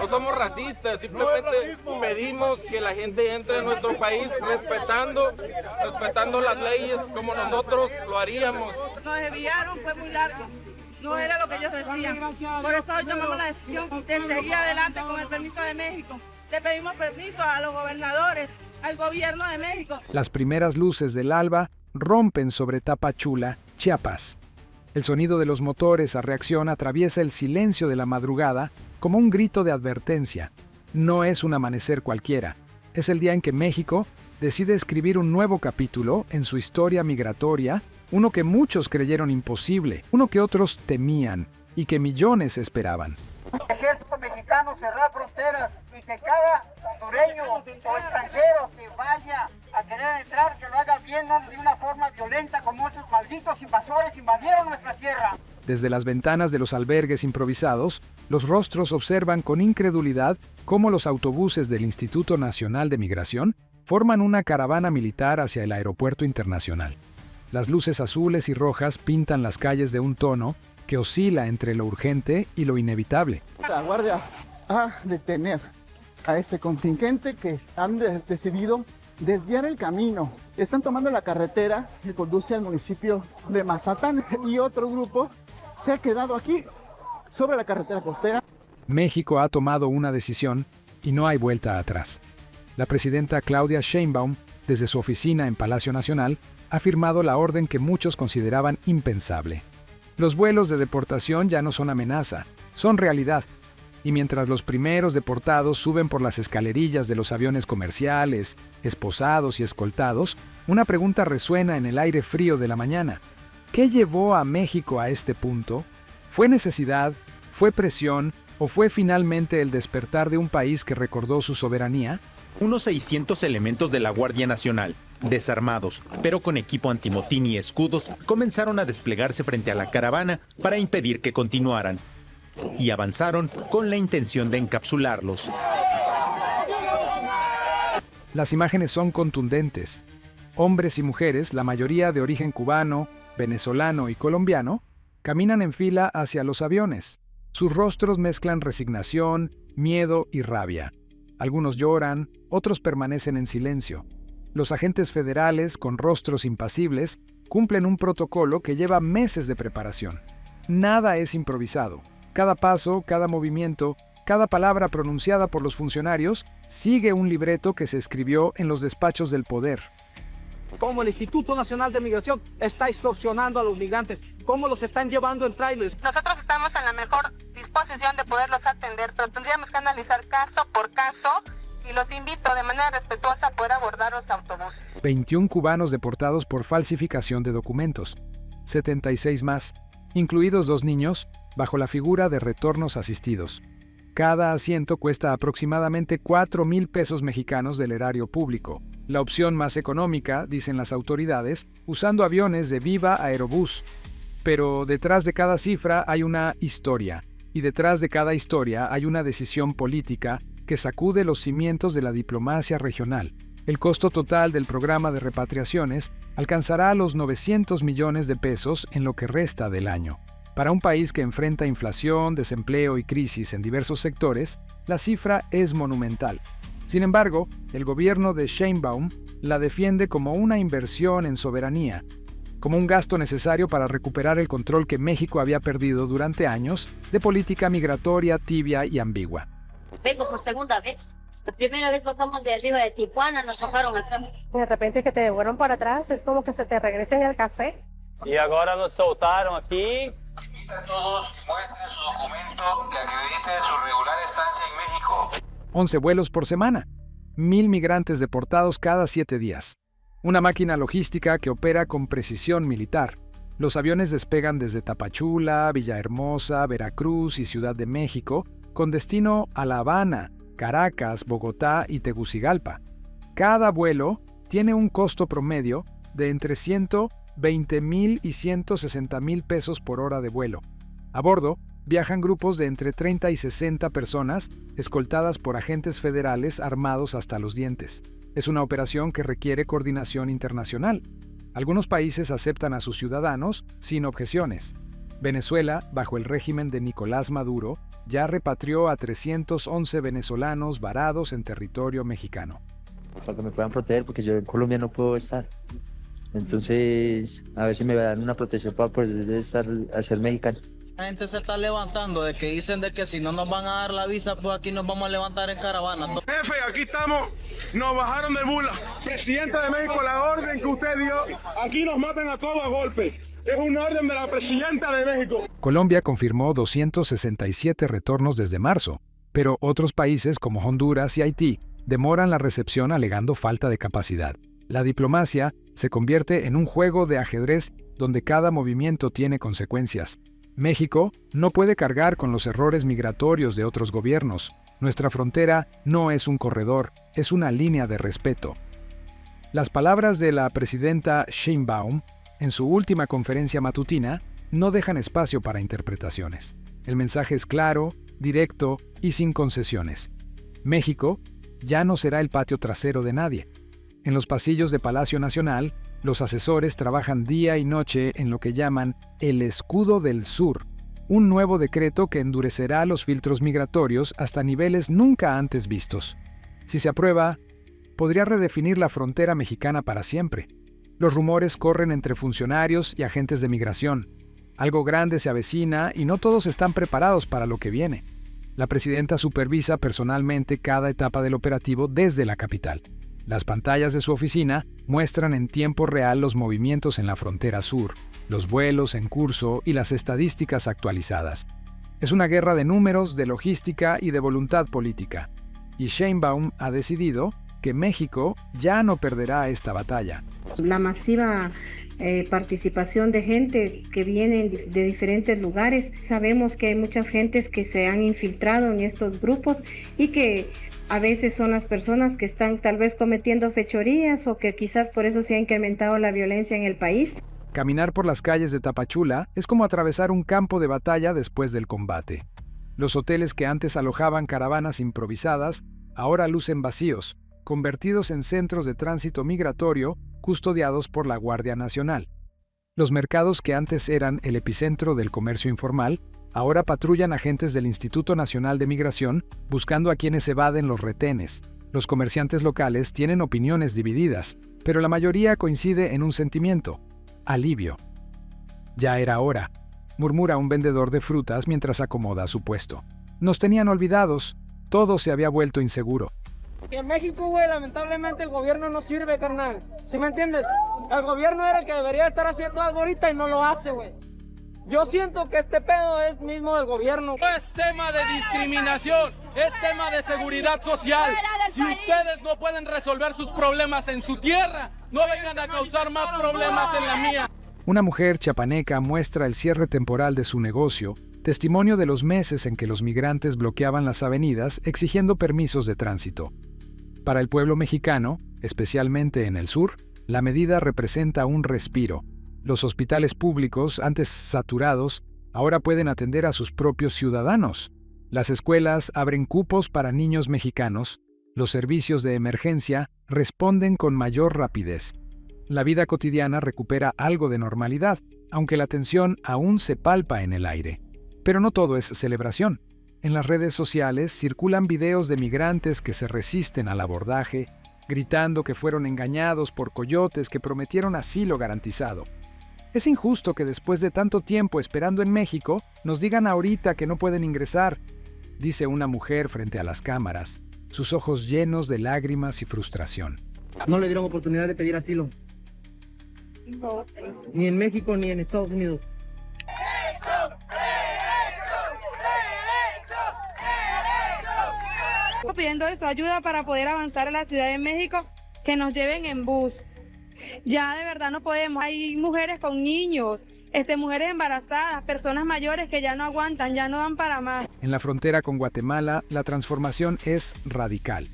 No somos racistas, simplemente pedimos que la gente entre en nuestro país respetando las leyes como nosotros lo haríamos. Nos desviaron, fue muy largo. No era lo que ellos decían. Por eso hoy tomamos la decisión de seguir adelante con el permiso de México. Le pedimos permiso a los gobernadores, al gobierno de México. Las primeras luces del alba rompen sobre Tapachula, Chiapas. El sonido de los motores a reacción atraviesa el silencio de la madrugada como un grito de advertencia. No es un amanecer cualquiera. Es el día en que México decide escribir un nuevo capítulo en su historia migratoria, uno que muchos creyeron imposible, uno que otros temían y que millones esperaban. El ejército mexicano cerrar fronteras y que cada hondureño o extranjero que vaya a querer entrar, que lo haga bien, no de una forma violenta como esos malditos invasores invadieron nuestra tierra. Desde las ventanas de los albergues improvisados, los rostros observan con incredulidad cómo los autobuses del Instituto Nacional de Migración forman una caravana militar hacia el aeropuerto internacional. Las luces azules y rojas pintan las calles de un tono que oscila entre lo urgente y lo inevitable. La Guardia ha detener a este contingente que han decidido desviar el camino. Están tomando la carretera que conduce al municipio de Mazatán y otro grupo se ha quedado aquí, sobre la carretera costera. México ha tomado una decisión y no hay vuelta atrás. La presidenta Claudia Sheinbaum, desde su oficina en Palacio Nacional, ha firmado la orden que muchos consideraban impensable. Los vuelos de deportación ya no son amenaza, son realidad. Y mientras los primeros deportados suben por las escalerillas de los aviones comerciales, esposados y escoltados, una pregunta resuena en el aire frío de la mañana. ¿Qué llevó a México a este punto? ¿Fue necesidad? ¿Fue presión? ¿O fue finalmente el despertar de un país que recordó su soberanía? Unos 600 elementos de la Guardia Nacional, desarmados, pero con equipo antimotín y escudos, comenzaron a desplegarse frente a la caravana para impedir que continuaran. Y avanzaron con la intención de encapsularlos. Las imágenes son contundentes. Hombres y mujeres, la mayoría de origen cubano, venezolano y colombiano, caminan en fila hacia los aviones. Sus rostros mezclan resignación, miedo y rabia. Algunos lloran, otros permanecen en silencio. Los agentes federales, con rostros impasibles, cumplen un protocolo que lleva meses de preparación. Nada es improvisado. Cada paso, cada movimiento, cada palabra pronunciada por los funcionarios sigue un libreto que se escribió en los despachos del poder. Como el Instituto Nacional de Migración está extorsionando a los migrantes, cómo los están llevando en trailers. Nosotros estamos en la mejor disposición de poderlos atender, pero tendríamos que analizar caso por caso y los invito de manera respetuosa a poder abordar los autobuses. 21 cubanos deportados por falsificación de documentos, 76 más, incluidos 2 niños, bajo la figura de retornos asistidos. Cada asiento cuesta aproximadamente 4,000 pesos mexicanos del erario público. La opción más económica, dicen las autoridades, usando aviones de Viva Aerobús. Pero detrás de cada cifra hay una historia, y detrás de cada historia hay una decisión política que sacude los cimientos de la diplomacia regional. El costo total del programa de repatriaciones alcanzará los 900 millones de pesos en lo que resta del año. Para un país que enfrenta inflación, desempleo y crisis en diversos sectores, la cifra es monumental. Sin embargo, el gobierno de Sheinbaum la defiende como una inversión en soberanía, como un gasto necesario para recuperar el control que México había perdido durante años de política migratoria tibia y ambigua. Vengo por segunda vez. La primera vez bajamos de arriba de Tijuana, nos bajaron acá. De repente que te devuelvan para atrás, es como que se te regresen el café. Y ahora nos soltaron aquí. A todos que muestren su documento que acredite su regular estancia en México. 11 vuelos por semana, 1,000 migrantes deportados cada 7 días. Una máquina logística que opera con precisión militar. Los aviones despegan desde Tapachula, Villahermosa, Veracruz y Ciudad de México, con destino a La Habana, Caracas, Bogotá y Tegucigalpa. Cada vuelo tiene un costo promedio de entre 120,000 y 160,000 pesos por hora de vuelo. A bordo, viajan grupos de entre 30 y 60 personas, escoltadas por agentes federales armados hasta los dientes. Es una operación que requiere coordinación internacional. Algunos países aceptan a sus ciudadanos sin objeciones. Venezuela, bajo el régimen de Nicolás Maduro, ya repatrió a 311 venezolanos varados en territorio mexicano. Para que me puedan proteger, porque yo en Colombia no puedo estar. Entonces, a ver si me dan una protección para poder estar, a ser mexicano. La gente se está levantando, de que dicen de que si no nos van a dar la visa, pues aquí nos vamos a levantar en caravana. Jefe, aquí estamos, nos bajaron del bula. Presidente de México, la orden que usted dio, aquí nos matan a todos a golpe. Es una orden de la presidenta de México. Colombia confirmó 267 retornos desde marzo, pero otros países como Honduras y Haití demoran la recepción alegando falta de capacidad. La diplomacia se convierte en un juego de ajedrez donde cada movimiento tiene consecuencias. México no puede cargar con los errores migratorios de otros gobiernos. Nuestra frontera no es un corredor, es una línea de respeto. Las palabras de la presidenta Sheinbaum en su última conferencia matutina no dejan espacio para interpretaciones. El mensaje es claro, directo y sin concesiones. México ya no será el patio trasero de nadie. En los pasillos de Palacio Nacional, los asesores trabajan día y noche en lo que llaman el Escudo del Sur, un nuevo decreto que endurecerá los filtros migratorios hasta niveles nunca antes vistos. Si se aprueba, podría redefinir la frontera mexicana para siempre. Los rumores corren entre funcionarios y agentes de migración. Algo grande se avecina y no todos están preparados para lo que viene. La presidenta supervisa personalmente cada etapa del operativo desde la capital. Las pantallas de su oficina muestran en tiempo real los movimientos en la frontera sur, los vuelos en curso y las estadísticas actualizadas. Es una guerra de números, de logística y de voluntad política. Y Sheinbaum ha decidido que México ya no perderá esta batalla. La masiva participación de gente que viene de diferentes lugares. Sabemos que hay muchas gentes que se han infiltrado en estos grupos y que a veces son las personas que están tal vez cometiendo fechorías o que quizás por eso se ha incrementado la violencia en el país. Caminar por las calles de Tapachula es como atravesar un campo de batalla después del combate. Los hoteles que antes alojaban caravanas improvisadas ahora lucen vacíos, convertidos en centros de tránsito migratorio custodiados por la Guardia Nacional. Los mercados que antes eran el epicentro del comercio informal ahora patrullan agentes del Instituto Nacional de Migración buscando a quienes evaden los retenes. Los comerciantes locales tienen opiniones divididas, pero la mayoría coincide en un sentimiento: alivio. Ya era hora, murmura un vendedor de frutas mientras acomoda su puesto. Nos tenían olvidados, todo se había vuelto inseguro. En México, güey, lamentablemente el gobierno no sirve, carnal. ¿Sí me entiendes? El gobierno era el que debería estar haciendo algo ahorita y no lo hace, güey. Yo siento que este pedo es mismo del gobierno. No es tema de discriminación, es tema de seguridad social. Si ustedes no pueden resolver sus problemas en su tierra, no vengan a causar más problemas en la mía. Una mujer chiapaneca muestra el cierre temporal de su negocio, testimonio de los meses en que los migrantes bloqueaban las avenidas exigiendo permisos de tránsito. Para el pueblo mexicano, especialmente en el sur, la medida representa un respiro. Los hospitales públicos, antes saturados, ahora pueden atender a sus propios ciudadanos. Las escuelas abren cupos para niños mexicanos. Los servicios de emergencia responden con mayor rapidez. La vida cotidiana recupera algo de normalidad, aunque la tensión aún se palpa en el aire. Pero no todo es celebración. En las redes sociales circulan videos de migrantes que se resisten al abordaje, gritando que fueron engañados por coyotes que prometieron asilo garantizado. Es injusto que después de tanto tiempo esperando en México, nos digan ahorita que no pueden ingresar, dice una mujer frente a las cámaras, sus ojos llenos de lágrimas y frustración. No le dieron oportunidad de pedir asilo. No. Ni en México ni en Estados Unidos. Estamos pidiendo eso, ayuda para poder avanzar a la Ciudad de México, que nos lleven en bus. Ya de verdad no podemos. Hay mujeres con niños, mujeres embarazadas, personas mayores que ya no aguantan, ya no dan para más. En la frontera con Guatemala, la transformación es radical.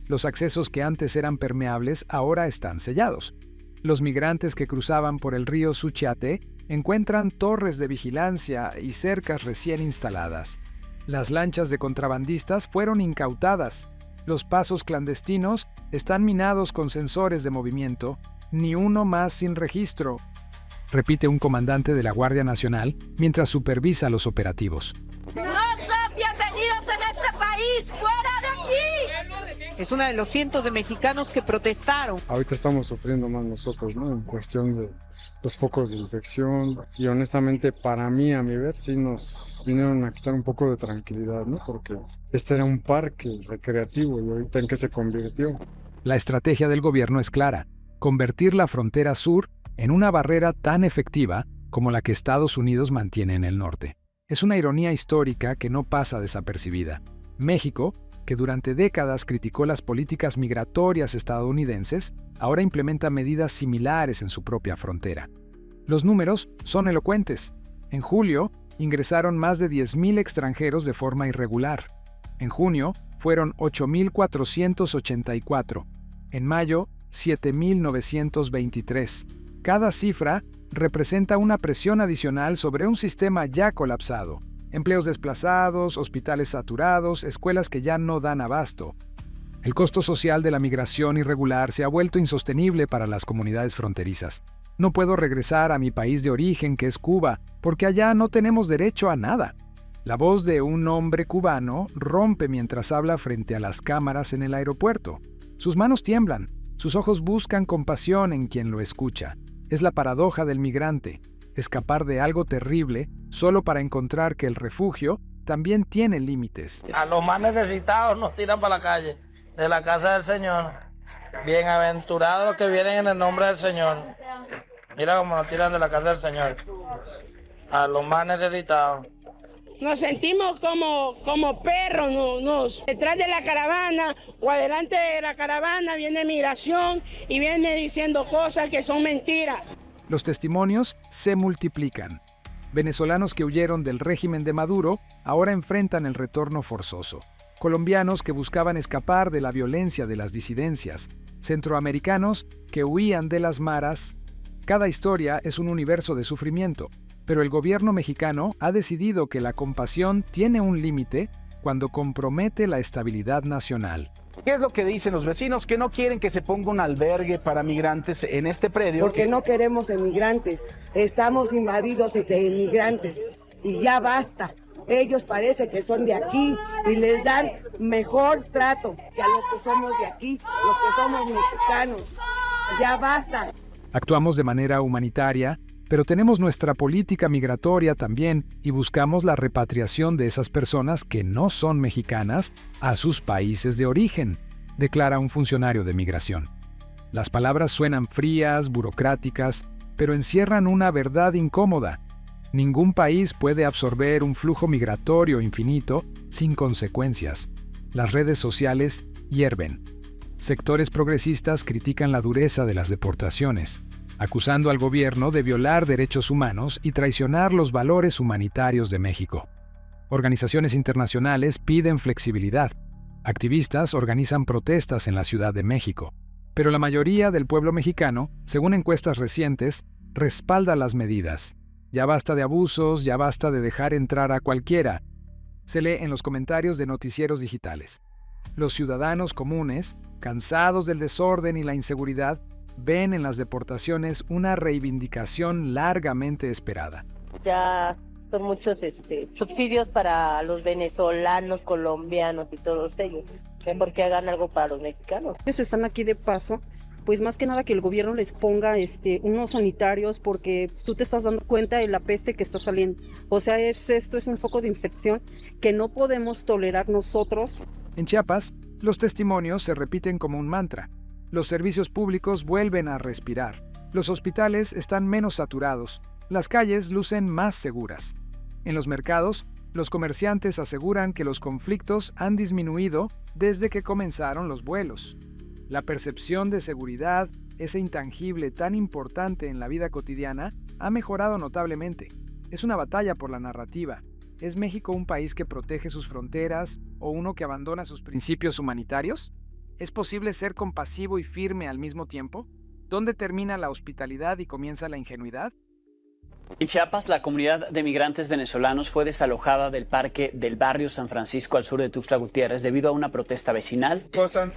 Los accesos que antes eran permeables ahora están sellados. Los migrantes que cruzaban por el río Suchiate encuentran torres de vigilancia y cercas recién instaladas. Las lanchas de contrabandistas fueron incautadas. Los pasos clandestinos están minados con sensores de movimiento, ni uno más sin registro, repite un comandante de la Guardia Nacional mientras supervisa los operativos. No sopia Es una de los cientos de mexicanos que protestaron. Ahorita estamos sufriendo más nosotros, ¿no? En cuestión de los focos de infección. Y honestamente, para mí, a mi ver, sí nos vinieron a quitar un poco de tranquilidad, ¿no? Porque este era un parque recreativo y ahorita ¿en qué se convirtió? La estrategia del gobierno es clara: convertir la frontera sur en una barrera tan efectiva como la que Estados Unidos mantiene en el norte. Es una ironía histórica que no pasa desapercibida. México, que durante décadas criticó las políticas migratorias estadounidenses, ahora implementa medidas similares en su propia frontera. Los números son elocuentes. En julio, ingresaron más de 10,000 extranjeros de forma irregular. En junio, fueron 8,484. En mayo, 7,923. Cada cifra representa una presión adicional sobre un sistema ya colapsado. Empleos desplazados, hospitales saturados, escuelas que ya no dan abasto. El costo social de la migración irregular se ha vuelto insostenible para las comunidades fronterizas. No puedo regresar a mi país de origen, que es Cuba, porque allá no tenemos derecho a nada. La voz de un hombre cubano rompe mientras habla frente a las cámaras en el aeropuerto. Sus manos tiemblan, sus ojos buscan compasión en quien lo escucha. Es la paradoja del migrante: escapar de algo terrible solo para encontrar que el refugio también tiene límites. A los más necesitados nos tiran para la calle, de la casa del Señor. Bienaventurados los que vienen en el nombre del Señor. Mira cómo nos tiran de la casa del Señor. A los más necesitados. Nos sentimos como perros, detrás de la caravana o adelante de la caravana viene migración y viene diciendo cosas que son mentiras. Los testimonios se multiplican. Venezolanos que huyeron del régimen de Maduro ahora enfrentan el retorno forzoso. Colombianos que buscaban escapar de la violencia de las disidencias. Centroamericanos que huían de las maras. Cada historia es un universo de sufrimiento, pero el gobierno mexicano ha decidido que la compasión tiene un límite cuando compromete la estabilidad nacional. ¿Qué es lo que dicen los vecinos? Que no quieren que se ponga un albergue para migrantes en este predio. Porque no queremos emigrantes, estamos invadidos de inmigrantes y ya basta. Ellos parece que son de aquí y les dan mejor trato que a los que somos de aquí, los que somos mexicanos. Ya basta. Actuamos de manera humanitaria, pero tenemos nuestra política migratoria también y buscamos la repatriación de esas personas que no son mexicanas a sus países de origen, declara un funcionario de migración. Las palabras suenan frías, burocráticas, pero encierran una verdad incómoda. Ningún país puede absorber un flujo migratorio infinito sin consecuencias. Las redes sociales hierven. Sectores progresistas critican la dureza de las deportaciones, acusando al gobierno de violar derechos humanos y traicionar los valores humanitarios de México. Organizaciones internacionales piden flexibilidad. Activistas organizan protestas en la Ciudad de México. Pero la mayoría del pueblo mexicano, según encuestas recientes, respalda las medidas. Ya basta de abusos, ya basta de dejar entrar a cualquiera. Se lee en los comentarios de noticieros digitales. Los ciudadanos comunes, cansados del desorden y la inseguridad, ven en las deportaciones una reivindicación largamente esperada. Ya son muchos subsidios para los venezolanos, colombianos y todos ellos. Porque hagan algo para los mexicanos. Ellos están aquí de paso, pues más que nada que el gobierno les ponga unos sanitarios, porque tú te estás dando cuenta de la peste que está saliendo. O sea, esto es un foco de infección que no podemos tolerar nosotros. En Chiapas, los testimonios se repiten como un mantra. Los servicios públicos vuelven a respirar. Los hospitales están menos saturados. Las calles lucen más seguras. En los mercados, los comerciantes aseguran que los conflictos han disminuido desde que comenzaron los vuelos. La percepción de seguridad, ese intangible tan importante en la vida cotidiana, ha mejorado notablemente. Es una batalla por la narrativa. ¿Es México un país que protege sus fronteras o uno que abandona sus principios humanitarios? ¿Es posible ser compasivo y firme al mismo tiempo? ¿Dónde termina la hospitalidad y comienza la ingenuidad? En Chiapas, la comunidad de migrantes venezolanos fue desalojada del parque del barrio San Francisco al sur de Tuxtla Gutiérrez debido a una protesta vecinal. Acosan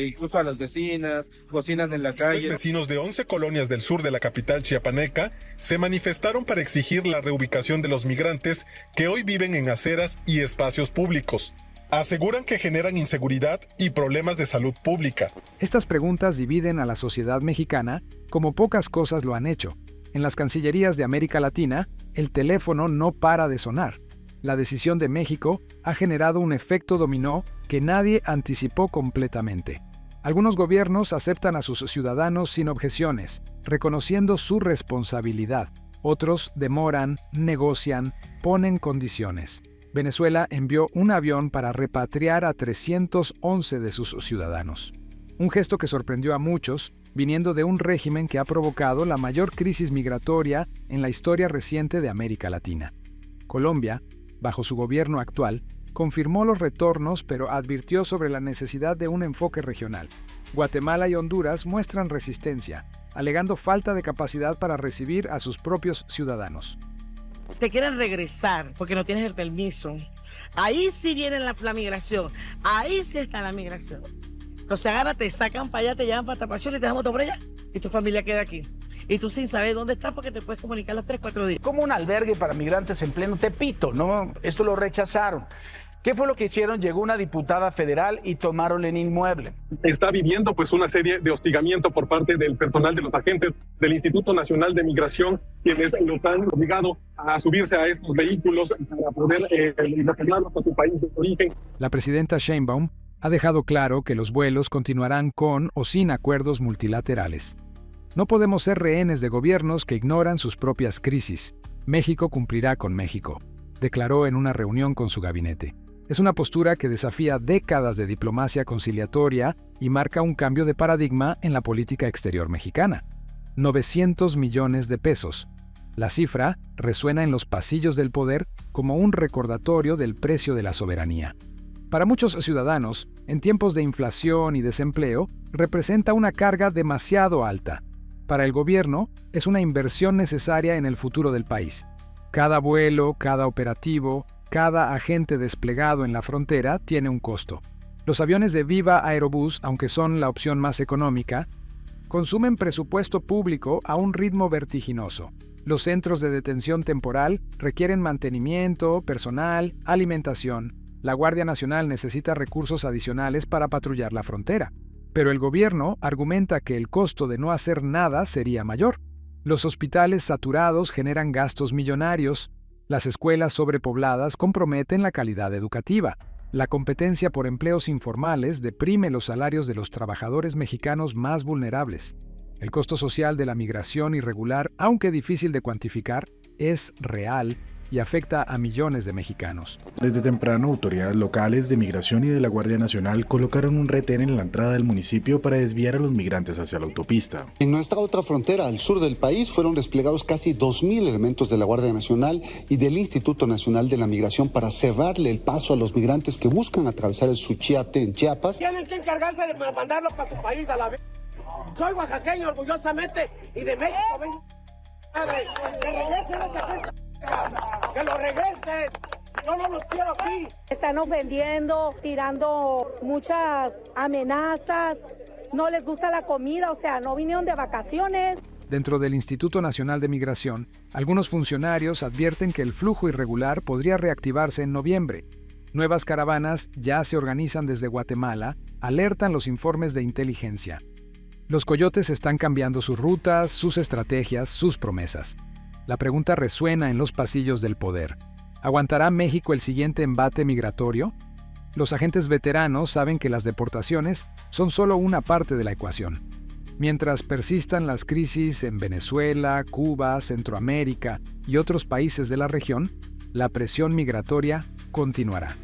incluso a las vecinas, cocinan en la calle. Los vecinos de 11 colonias del sur de la capital chiapaneca se manifestaron para exigir la reubicación de los migrantes que hoy viven en aceras y espacios públicos. Aseguran que generan inseguridad y problemas de salud pública. Estas preguntas dividen a la sociedad mexicana como pocas cosas lo han hecho. En las cancillerías de América Latina, el teléfono no para de sonar. La decisión de México ha generado un efecto dominó que nadie anticipó completamente. Algunos gobiernos aceptan a sus ciudadanos sin objeciones, reconociendo su responsabilidad. Otros demoran, negocian, ponen condiciones. Venezuela envió un avión para repatriar a 311 de sus ciudadanos. Un gesto que sorprendió a muchos, viniendo de un régimen que ha provocado la mayor crisis migratoria en la historia reciente de América Latina. Colombia, bajo su gobierno actual, confirmó los retornos pero advirtió sobre la necesidad de un enfoque regional. Guatemala y Honduras muestran resistencia, alegando falta de capacidad para recibir a sus propios ciudadanos. Te quieren regresar porque no tienes el permiso. Ahí sí viene la migración, ahí sí está la migración. Entonces agarra, te sacan para allá, te llevan para Tapachula y te dejamos todo por allá. Y tu familia queda aquí. Y tú sin saber dónde estás porque te puedes comunicar los 3-4 días. Como un albergue para migrantes en pleno Tepito, ¿no? Esto lo rechazaron. ¿Qué fue lo que hicieron? Llegó una diputada federal y tomaron el inmueble. Está viviendo pues una serie de hostigamiento por parte del personal de los agentes del Instituto Nacional de Migración, quienes los han obligado a subirse a estos vehículos para poder retornarlos a su país de origen. La presidenta Sheinbaum ha dejado claro que los vuelos continuarán con o sin acuerdos multilaterales. No podemos ser rehenes de gobiernos que ignoran sus propias crisis. México cumplirá con México, declaró en una reunión con su gabinete. Es una postura que desafía décadas de diplomacia conciliatoria y marca un cambio de paradigma en la política exterior mexicana. 900 millones de pesos. La cifra resuena en los pasillos del poder como un recordatorio del precio de la soberanía. Para muchos ciudadanos, en tiempos de inflación y desempleo, representa una carga demasiado alta. Para el gobierno, es una inversión necesaria en el futuro del país. Cada vuelo, cada operativo, cada agente desplegado en la frontera tiene un costo. Los aviones de Viva Aerobús, aunque son la opción más económica, consumen presupuesto público a un ritmo vertiginoso. Los centros de detención temporal requieren mantenimiento, personal, alimentación. La Guardia Nacional necesita recursos adicionales para patrullar la frontera. Pero el gobierno argumenta que el costo de no hacer nada sería mayor. Los hospitales saturados generan gastos millonarios. Las escuelas sobrepobladas comprometen la calidad educativa. La competencia por empleos informales deprime los salarios de los trabajadores mexicanos más vulnerables. El costo social de la migración irregular, aunque difícil de cuantificar, es real y afecta a millones de mexicanos. Desde temprano, autoridades locales de migración y de la Guardia Nacional colocaron un retén en la entrada del municipio para desviar a los migrantes hacia la autopista. En nuestra otra frontera, al sur del país, fueron desplegados casi 2.000 elementos de la Guardia Nacional y del Instituto Nacional de la Migración para cerrarle el paso a los migrantes que buscan atravesar el Suchiate en Chiapas. Tienen que encargarse de mandarlo para su país a la vez. Soy oaxaqueño orgullosamente y de México vengo. Que regresen esa gente. ¡Que lo regresen! ¡Yo no los quiero aquí! Están ofendiendo, tirando muchas amenazas, no les gusta la comida, o sea, no vinieron de vacaciones. Dentro del Instituto Nacional de Migración, algunos funcionarios advierten que el flujo irregular podría reactivarse en noviembre. Nuevas caravanas ya se organizan desde Guatemala, alertan los informes de inteligencia. Los coyotes están cambiando sus rutas, sus estrategias, sus promesas. La pregunta resuena en los pasillos del poder. ¿Aguantará México el siguiente embate migratorio? Los agentes veteranos saben que las deportaciones son solo una parte de la ecuación. Mientras persistan las crisis en Venezuela, Cuba, Centroamérica y otros países de la región, la presión migratoria continuará.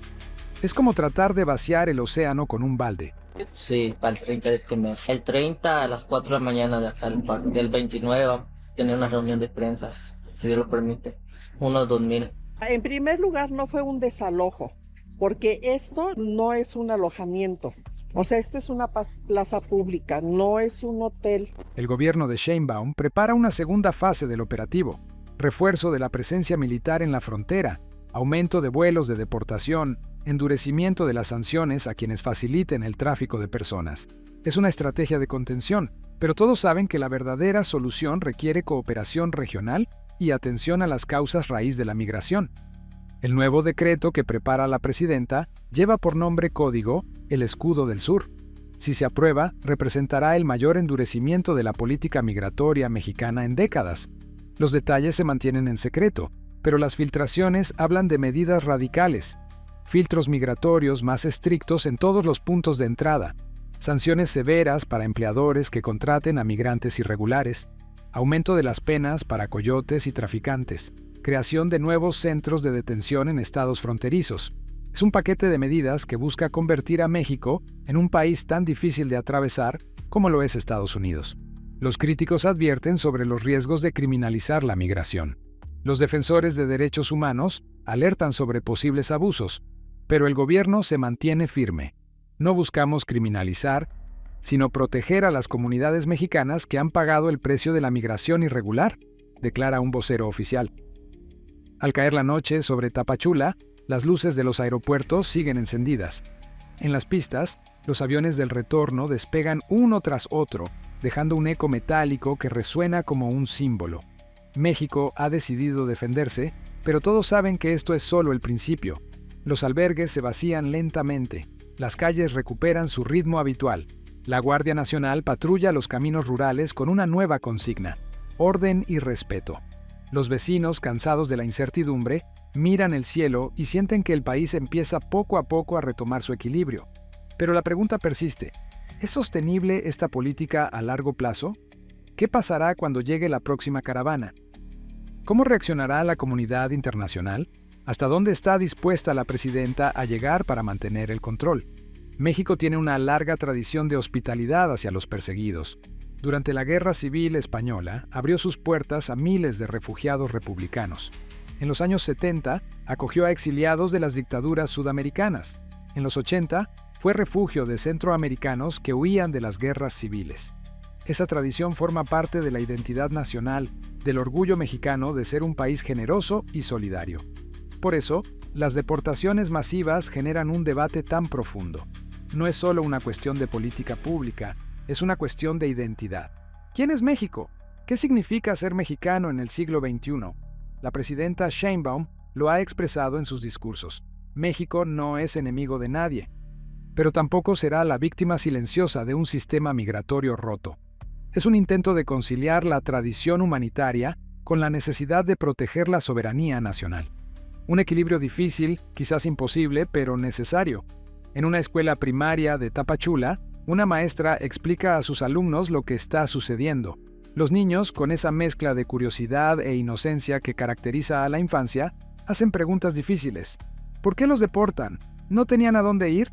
Es como tratar de vaciar el océano con un balde. Sí, para el 30 de este mes. El 30 a las 4 de la mañana de acá, del 29 vamos a tener una reunión de prensa, si Dios lo permite, unos 2,000. En primer lugar, no fue un desalojo, porque esto no es un alojamiento. O sea, esta es una plaza pública, no es un hotel. El gobierno de Sheinbaum prepara una segunda fase del operativo, refuerzo de la presencia militar en la frontera, aumento de vuelos de deportación, endurecimiento de las sanciones a quienes faciliten el tráfico de personas. Es una estrategia de contención, pero todos saben que la verdadera solución requiere cooperación regional y atención a las causas raíz de la migración. El nuevo decreto que prepara la presidenta lleva por nombre código el Escudo del Sur. Si se aprueba, representará el mayor endurecimiento de la política migratoria mexicana en décadas. Los detalles se mantienen en secreto, pero las filtraciones hablan de medidas radicales, filtros migratorios más estrictos en todos los puntos de entrada, sanciones severas para empleadores que contraten a migrantes irregulares, aumento de las penas para coyotes y traficantes, creación de nuevos centros de detención en estados fronterizos. Es un paquete de medidas que busca convertir a México en un país tan difícil de atravesar como lo es Estados Unidos. Los críticos advierten sobre los riesgos de criminalizar la migración. Los defensores de derechos humanos alertan sobre posibles abusos, pero el gobierno se mantiene firme. No buscamos criminalizar, sino proteger a las comunidades mexicanas que han pagado el precio de la migración irregular, declara un vocero oficial. Al caer la noche sobre Tapachula, las luces de los aeropuertos siguen encendidas. En las pistas, los aviones del retorno despegan uno tras otro, dejando un eco metálico que resuena como un símbolo. México ha decidido defenderse, pero todos saben que esto es solo el principio. Los albergues se vacían lentamente, las calles recuperan su ritmo habitual. La Guardia Nacional patrulla los caminos rurales con una nueva consigna: orden y respeto. Los vecinos, cansados de la incertidumbre, miran el cielo y sienten que el país empieza poco a poco a retomar su equilibrio. Pero la pregunta persiste: ¿es sostenible esta política a largo plazo? ¿Qué pasará cuando llegue la próxima caravana? ¿Cómo reaccionará la comunidad internacional? ¿Hasta dónde está dispuesta la presidenta a llegar para mantener el control? México tiene una larga tradición de hospitalidad hacia los perseguidos. Durante la Guerra Civil Española, abrió sus puertas a miles de refugiados republicanos. En los años 70, acogió a exiliados de las dictaduras sudamericanas. En los 80, fue refugio de centroamericanos que huían de las guerras civiles. Esa tradición forma parte de la identidad nacional, del orgullo mexicano de ser un país generoso y solidario. Por eso, las deportaciones masivas generan un debate tan profundo. No es solo una cuestión de política pública, es una cuestión de identidad. ¿Quién es México? ¿Qué significa ser mexicano en el siglo XXI? La presidenta Sheinbaum lo ha expresado en sus discursos. México no es enemigo de nadie, pero tampoco será la víctima silenciosa de un sistema migratorio roto. Es un intento de conciliar la tradición humanitaria con la necesidad de proteger la soberanía nacional. Un equilibrio difícil, quizás imposible, pero necesario. En una escuela primaria de Tapachula, una maestra explica a sus alumnos lo que está sucediendo. Los niños, con esa mezcla de curiosidad e inocencia que caracteriza a la infancia, hacen preguntas difíciles. ¿Por qué los deportan? ¿No tenían a dónde ir?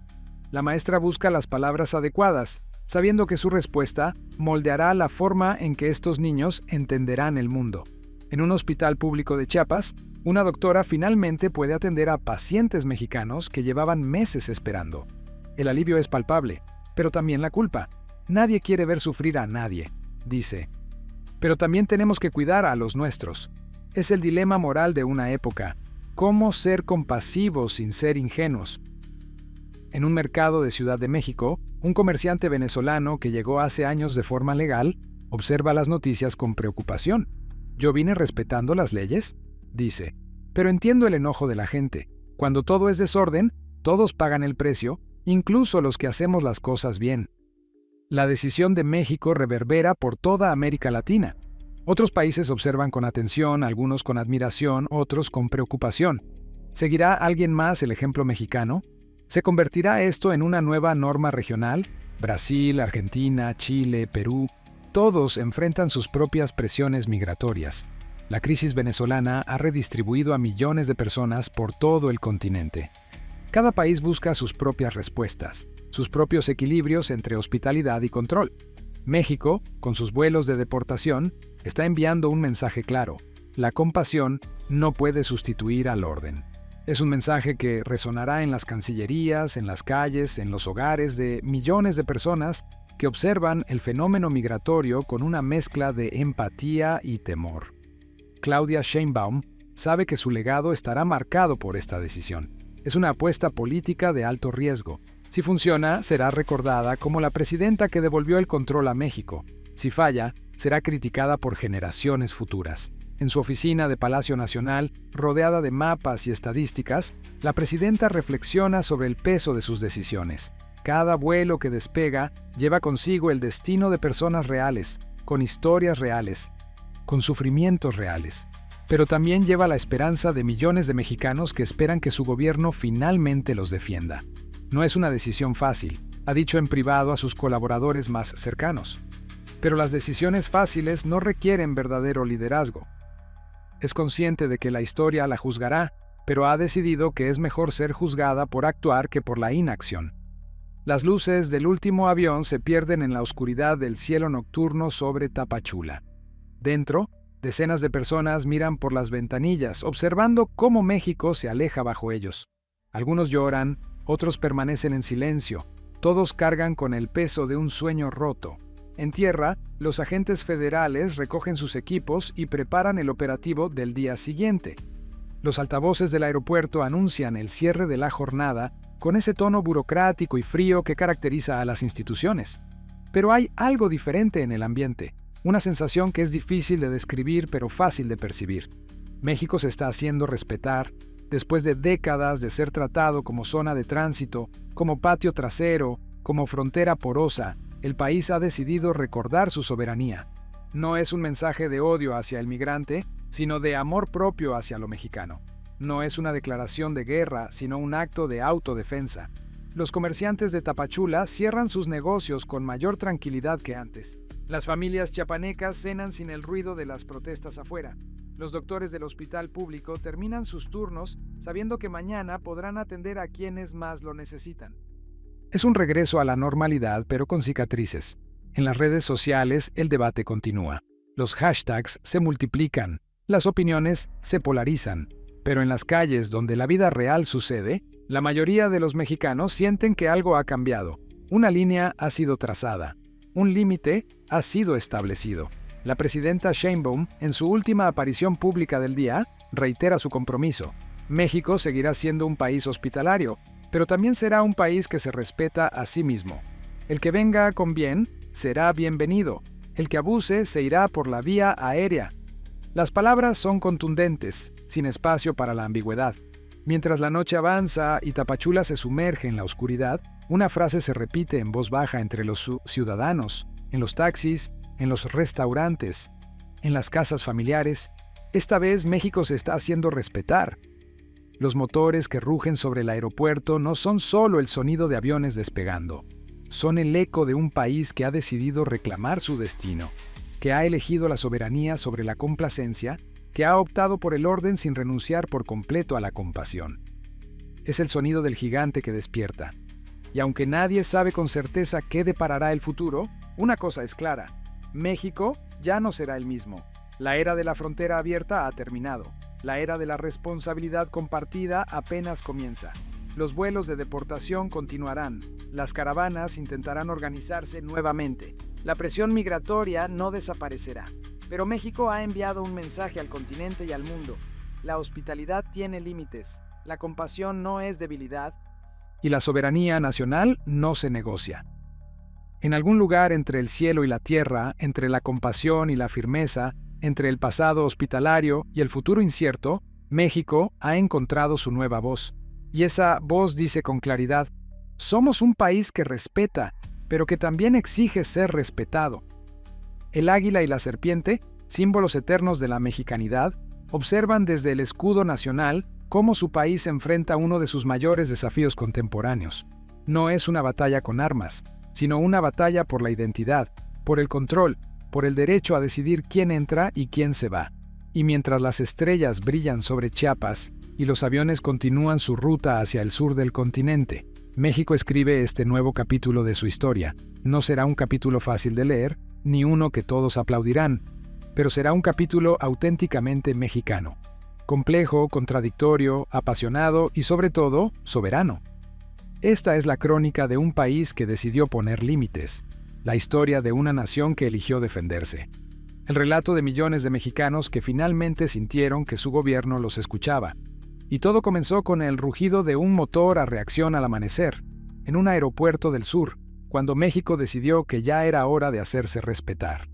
La maestra busca las palabras adecuadas, sabiendo que su respuesta moldeará la forma en que estos niños entenderán el mundo. En un hospital público de Chiapas, una doctora finalmente puede atender a pacientes mexicanos que llevaban meses esperando. El alivio es palpable, pero también la culpa. Nadie quiere ver sufrir a nadie, dice. Pero también tenemos que cuidar a los nuestros. Es el dilema moral de una época. ¿Cómo ser compasivos sin ser ingenuos? En un mercado de Ciudad de México, un comerciante venezolano que llegó hace años de forma legal observa las noticias con preocupación. ¿Yo vine respetando las leyes?, dice. Pero entiendo el enojo de la gente. Cuando todo es desorden, todos pagan el precio, incluso los que hacemos las cosas bien. La decisión de México reverbera por toda América Latina. Otros países observan con atención, algunos con admiración, otros con preocupación. ¿Seguirá alguien más el ejemplo mexicano? ¿Se convertirá esto en una nueva norma regional? Brasil, Argentina, Chile, Perú, todos enfrentan sus propias presiones migratorias. La crisis venezolana ha redistribuido a millones de personas por todo el continente. Cada país busca sus propias respuestas, sus propios equilibrios entre hospitalidad y control. México, con sus vuelos de deportación, está enviando un mensaje claro: la compasión no puede sustituir al orden. Es un mensaje que resonará en las cancillerías, en las calles, en los hogares de millones de personas que observan el fenómeno migratorio con una mezcla de empatía y temor. Claudia Sheinbaum sabe que su legado estará marcado por esta decisión. Es una apuesta política de alto riesgo. Si funciona, será recordada como la presidenta que devolvió el control a México. Si falla, será criticada por generaciones futuras. En su oficina de Palacio Nacional, rodeada de mapas y estadísticas, la presidenta reflexiona sobre el peso de sus decisiones. Cada vuelo que despega lleva consigo el destino de personas reales, con historias reales, con sufrimientos reales. Pero también lleva la esperanza de millones de mexicanos que esperan que su gobierno finalmente los defienda. No es una decisión fácil, ha dicho en privado a sus colaboradores más cercanos. Pero las decisiones fáciles no requieren verdadero liderazgo. Es consciente de que la historia la juzgará, pero ha decidido que es mejor ser juzgada por actuar que por la inacción. Las luces del último avión se pierden en la oscuridad del cielo nocturno sobre Tapachula. Dentro, decenas de personas miran por las ventanillas, observando cómo México se aleja bajo ellos. Algunos lloran, otros permanecen en silencio, todos cargan con el peso de un sueño roto. En tierra, los agentes federales recogen sus equipos y preparan el operativo del día siguiente. Los altavoces del aeropuerto anuncian el cierre de la jornada con ese tono burocrático y frío que caracteriza a las instituciones. Pero hay algo diferente en el ambiente, una sensación que es difícil de describir pero fácil de percibir. México se está haciendo respetar, después de décadas de ser tratado como zona de tránsito, como patio trasero, como frontera porosa. El país ha decidido recordar su soberanía. No es un mensaje de odio hacia el migrante, sino de amor propio hacia lo mexicano. No es una declaración de guerra, sino un acto de autodefensa. Los comerciantes de Tapachula cierran sus negocios con mayor tranquilidad que antes. Las familias chiapanecas cenan sin el ruido de las protestas afuera. Los doctores del hospital público terminan sus turnos sabiendo que mañana podrán atender a quienes más lo necesitan. Es un regreso a la normalidad, pero con cicatrices. En las redes sociales, el debate continúa. Los hashtags se multiplican, las opiniones se polarizan. Pero en las calles donde la vida real sucede, la mayoría de los mexicanos sienten que algo ha cambiado. Una línea ha sido trazada. Un límite ha sido establecido. La presidenta Sheinbaum, en su última aparición pública del día, reitera su compromiso. México seguirá siendo un país hospitalario, pero también será un país que se respeta a sí mismo. El que venga con bien será bienvenido. El que abuse se irá por la vía aérea. Las palabras son contundentes, sin espacio para la ambigüedad. Mientras la noche avanza y Tapachula se sumerge en la oscuridad, una frase se repite en voz baja entre los ciudadanos, en los taxis, en los restaurantes, en las casas familiares. Esta vez México se está haciendo respetar. Los motores que rugen sobre el aeropuerto no son solo el sonido de aviones despegando. Son el eco de un país que ha decidido reclamar su destino, que ha elegido la soberanía sobre la complacencia, que ha optado por el orden sin renunciar por completo a la compasión. Es el sonido del gigante que despierta. Y aunque nadie sabe con certeza qué deparará el futuro, una cosa es clara: México ya no será el mismo. La era de la frontera abierta ha terminado. La era de la responsabilidad compartida apenas comienza. Los vuelos de deportación continuarán. Las caravanas intentarán organizarse nuevamente. La presión migratoria no desaparecerá. Pero México ha enviado un mensaje al continente y al mundo. La hospitalidad tiene límites. La compasión no es debilidad. Y la soberanía nacional no se negocia. En algún lugar entre el cielo y la tierra, entre la compasión y la firmeza, entre el pasado hospitalario y el futuro incierto, México ha encontrado su nueva voz. Y esa voz dice con claridad: somos un país que respeta, pero que también exige ser respetado. El águila y la serpiente, símbolos eternos de la mexicanidad, observan desde el escudo nacional cómo su país enfrenta uno de sus mayores desafíos contemporáneos. No es una batalla con armas, sino una batalla por la identidad, por el control, por el derecho a decidir quién entra y quién se va. Y mientras las estrellas brillan sobre Chiapas y los aviones continúan su ruta hacia el sur del continente, México escribe este nuevo capítulo de su historia. No será un capítulo fácil de leer, ni uno que todos aplaudirán, pero será un capítulo auténticamente mexicano. Complejo, contradictorio, apasionado y sobre todo, soberano. Esta es la crónica de un país que decidió poner límites. La historia de una nación que eligió defenderse. El relato de millones de mexicanos que finalmente sintieron que su gobierno los escuchaba. Y todo comenzó con el rugido de un motor a reacción al amanecer, en un aeropuerto del sur, cuando México decidió que ya era hora de hacerse respetar.